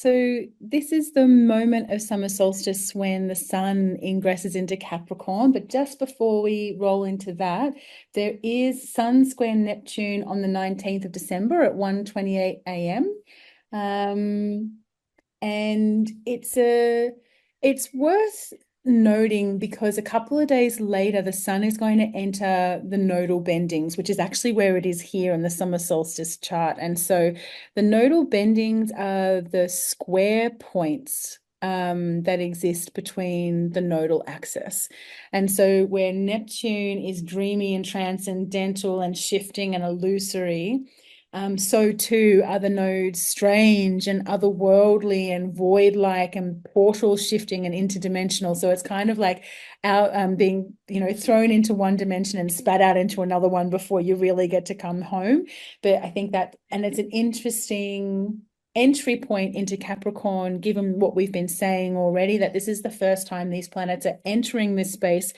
So this is the moment of summer solstice when the sun ingresses into Capricorn. But just before we roll into that, there is Sun square Neptune on the 19th of December at 1:28 a.m. Um, and it's worth noting because a couple of days later, the sun is going to enter the nodal bendings, which is actually where it is here in the summer solstice chart. And so the nodal bendings are the square points that exist between the nodal axis. And so where Neptune is dreamy and transcendental and shifting and illusory, so too are the nodes strange and otherworldly and void-like and portal shifting and interdimensional. So it's kind of like out being, thrown into one dimension and spat out into another one before you really get to come home. But I think that, and it's an interesting entry point into Capricorn, given what we've been saying already, that this is the first time these planets are entering this space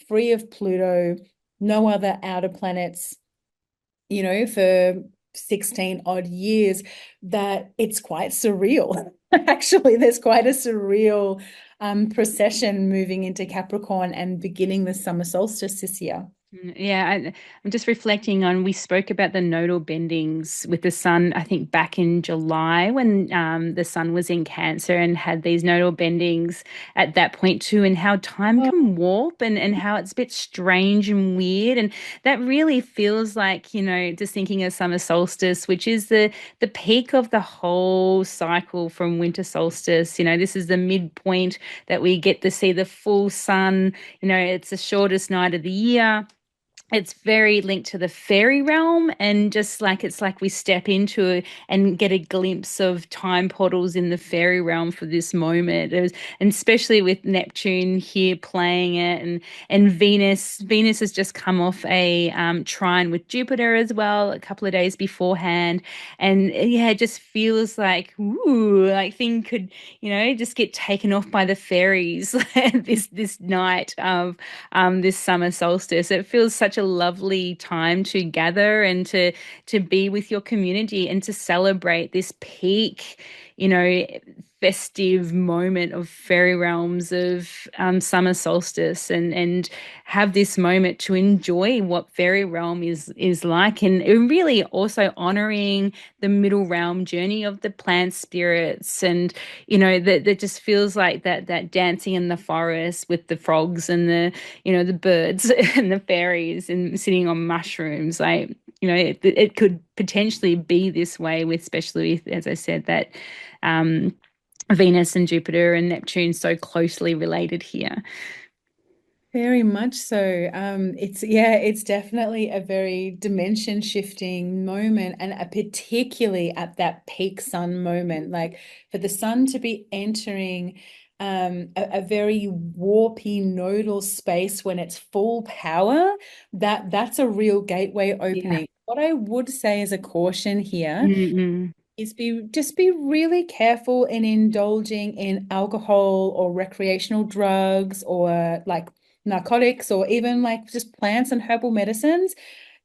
free of Pluto, no other outer planets, for 16 odd years, that it's quite surreal. Actually, there's quite a surreal procession moving into Capricorn and beginning the summer solstice this year. Yeah, I'm just reflecting on, we spoke about the nodal bendings with the sun, I think back in July when the sun was in Cancer and had these nodal bendings at that point too, and how time Oh, can warp and how it's a bit strange and weird. And that really feels like, just thinking of summer solstice, which is the peak of the whole cycle from winter solstice. This is the midpoint that we get to see the full sun. It's the shortest night of the year. It's very linked to the fairy realm, and just like it's like we step into it and get a glimpse of time portals in the fairy realm for this moment. And especially with Neptune here playing it, and Venus has just come off a trine with Jupiter as well a couple of days beforehand. And yeah, it just feels like, ooh, like thing could, just get taken off by the fairies this night of this summer solstice. It feels such a lovely time to gather and to be with your community and to celebrate this peak, festive moment of fairy realms of summer solstice, and have this moment to enjoy what fairy realm is like, and really also honoring the middle realm journey of the plant spirits. And that just feels like that dancing in the forest with the frogs and the birds and the fairies and sitting on mushrooms. Like, it could potentially be this way with, especially with, as I said, that Venus and Jupiter and Neptune so closely related here. very much so. It's definitely a very dimension shifting moment, and particularly at that peak sun moment, like for the sun to be entering a very warpy nodal space when it's full power, that's a real gateway Yeah. opening. What I would say as a caution here Mm-mm. is be really careful in indulging in alcohol or recreational drugs or like narcotics or even like just plants and herbal medicines.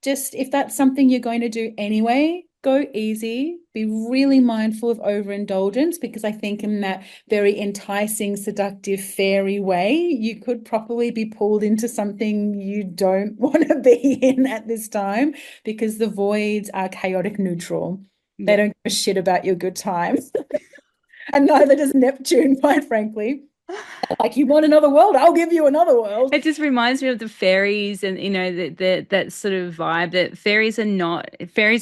Just if that's something you're going to do anyway, go easy. Be really mindful of overindulgence, because I think in that very enticing, seductive, fairy way, you could probably be pulled into something you don't want to be in at this time, because the voids are chaotic neutral. They Yeah. don't give a shit about your good times. And neither does Neptune, quite frankly. Like, you want another world? I'll give you another world. It just reminds me of the fairies, and that sort of vibe that fairies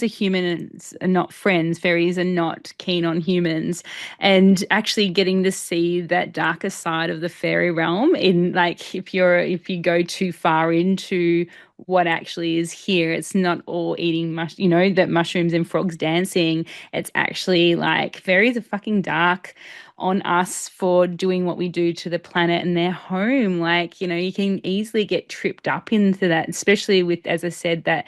are humans are not friends. Fairies are not keen on humans, and actually getting to see that darker side of the fairy realm, in like, if you go too far into what actually is here, it's not all eating that mushrooms and frogs dancing. It's actually like fairies are fucking dark on us for doing what we do to the planet and their home. Like, you can easily get tripped up into that, especially with, as I said, that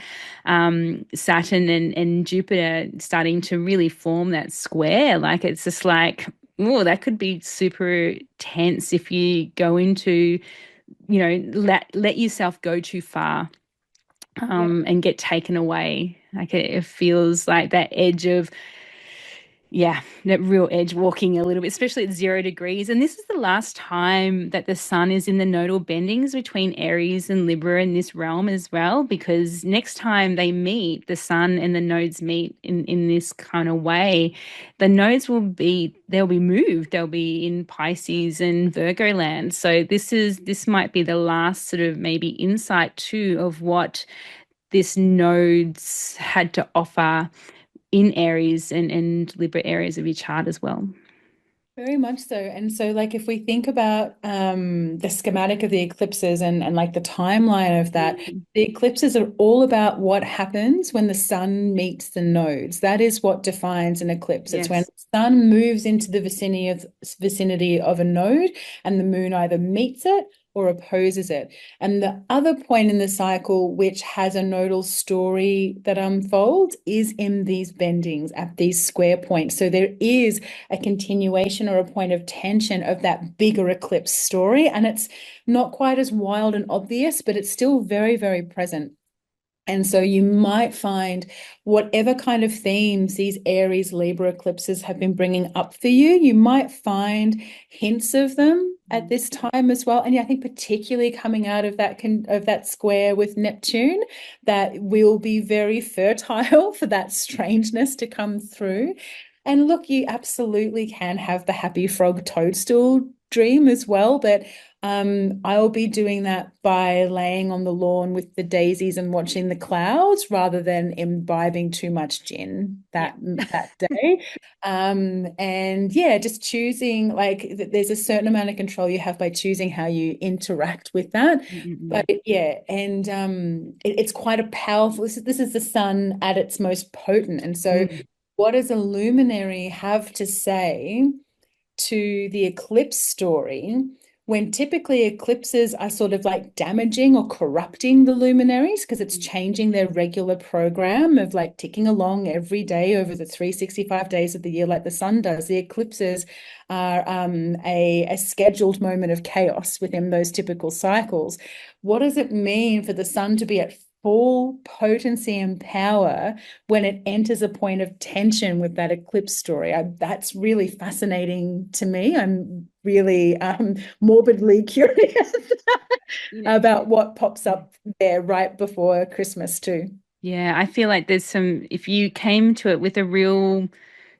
Saturn and Jupiter starting to really form that square. Like, it's just like, oh, that could be super tense if you go into, let yourself go too far, Yeah. and get taken away. Like, it feels like that edge of Yeah, that real edge walking a little bit, especially at 0 degrees. And this is the last time that the sun is in the nodal bendings between Aries and Libra in this realm as well, because next time they meet, the sun and the nodes meet in this kind of way, the nodes they'll be moved. They'll be in Pisces and Virgo land. So this might be the last sort of maybe insight too of what this nodes had to offer in Aries and Libra areas of your chart as well. Very much so. And so like if we think about the schematic of the eclipses and like the timeline of that, Mm. the eclipses are all about what happens when the sun meets the nodes. That is what defines an eclipse. It's when Yes. the sun moves into the vicinity of a node and the moon either meets it or opposes it. And the other point in the cycle, which has a nodal story that unfolds, is in these bendings at these square points. So there is a continuation or a point of tension of that bigger eclipse story. And it's not quite as wild and obvious, but it's still very, very present. And so you might find whatever kind of themes these Aries Libra eclipses have been bringing up for you, you might find hints of them at Mm. this time as well. And yeah, I think particularly coming out of that square with Neptune, that will be very fertile for that strangeness to come through. And look, you absolutely can have the happy frog toadstool dream as well, but I'll be doing that by laying on the lawn with the daisies and watching the clouds rather than imbibing too much gin Yeah. that day. And yeah, just choosing like there's a certain amount of control you have by choosing how you interact with that. But Mm-mm-mm. yeah, and it's quite a powerful. This is the sun at its most potent, and so Mm. what does a luminary have to say to the eclipse story when typically eclipses are sort of like damaging or corrupting the luminaries because it's changing their regular program of like ticking along every day over the 365 days of the year like the sun does. The eclipses are a scheduled moment of chaos within those typical cycles. What does it mean for the sun to be at full potency and power when it enters a point of tension with that eclipse story? That's really fascinating to me. I'm really morbidly curious You know, about what pops up there right before Christmas too. yeah, I feel like there's some, if you came to it with a real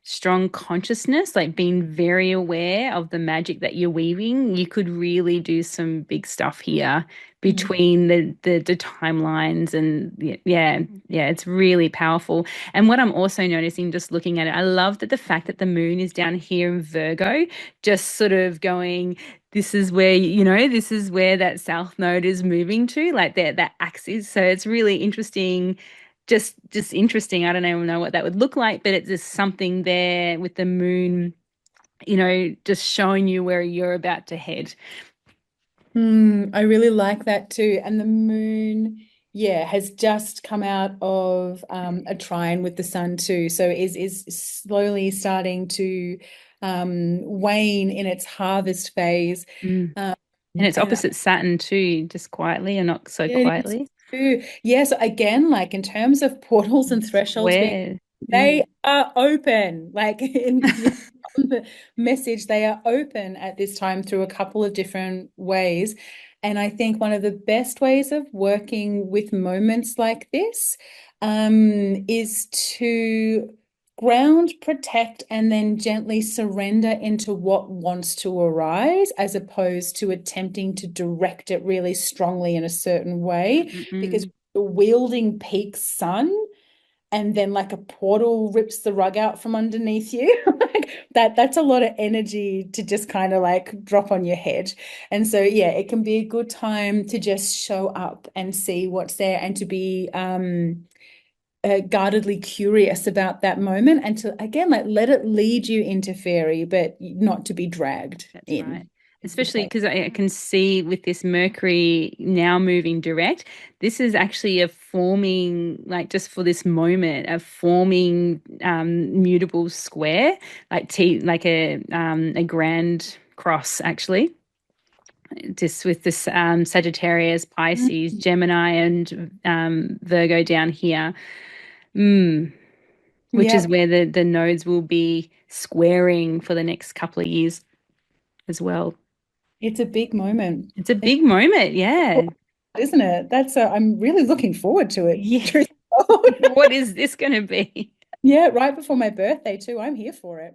strong consciousness, like being very aware of the magic that you're weaving, you could really do some big stuff here Mm. between the timelines and yeah, yeah, it's really powerful. And what I'm also noticing just looking at it, I love that the fact that the moon is down here in Virgo, just sort of going, this is where, this is where that south node is moving to, like that axis. So it's really interesting, just interesting. I don't even know what that would look like, but it's just something there with the moon, just showing you where you're about to head. I really like that too. And the moon, yeah, has just come out of a trine with the sun too. So is slowly starting to wane in its harvest phase. Mm. Um, And it's and opposite Saturn too, just quietly or not so yeah, it is quietly. too. Yes, again, like in terms of portals and thresholds being, Where? they Mm. are open. Like if you on the message, they are open at this time through a couple of different ways. And I think one of the best ways of working with moments like this is to ground, protect, and then gently surrender into what wants to arise, as opposed to attempting to direct it really strongly in a certain way. Because Mm-mm. the wielding peak sun and then like a portal rips the rug out from underneath you like that's a lot of energy to just kind of like drop on your head. And so yeah, it can be a good time to just show up and see what's there and to be guardedly curious about that moment and to again like let it lead you into fairy but not to be dragged That's right. in is the Especially take. because I can see with this Mercury now moving direct, this is actually a forming, like just for this moment, a forming mutable square, like like a grand cross actually. Just with this Sagittarius, Pisces, Mm. Gemini, and Virgo down here. Mm. which Yeah, is where the nodes will be squaring for the next couple of years as well. it's a big moment. It's a It's big moment, yeah. isn't it? I'm really looking forward to it. Yeah. Truth be told. What is this going to be? Yeah, right before my birthday too. I'm here for it.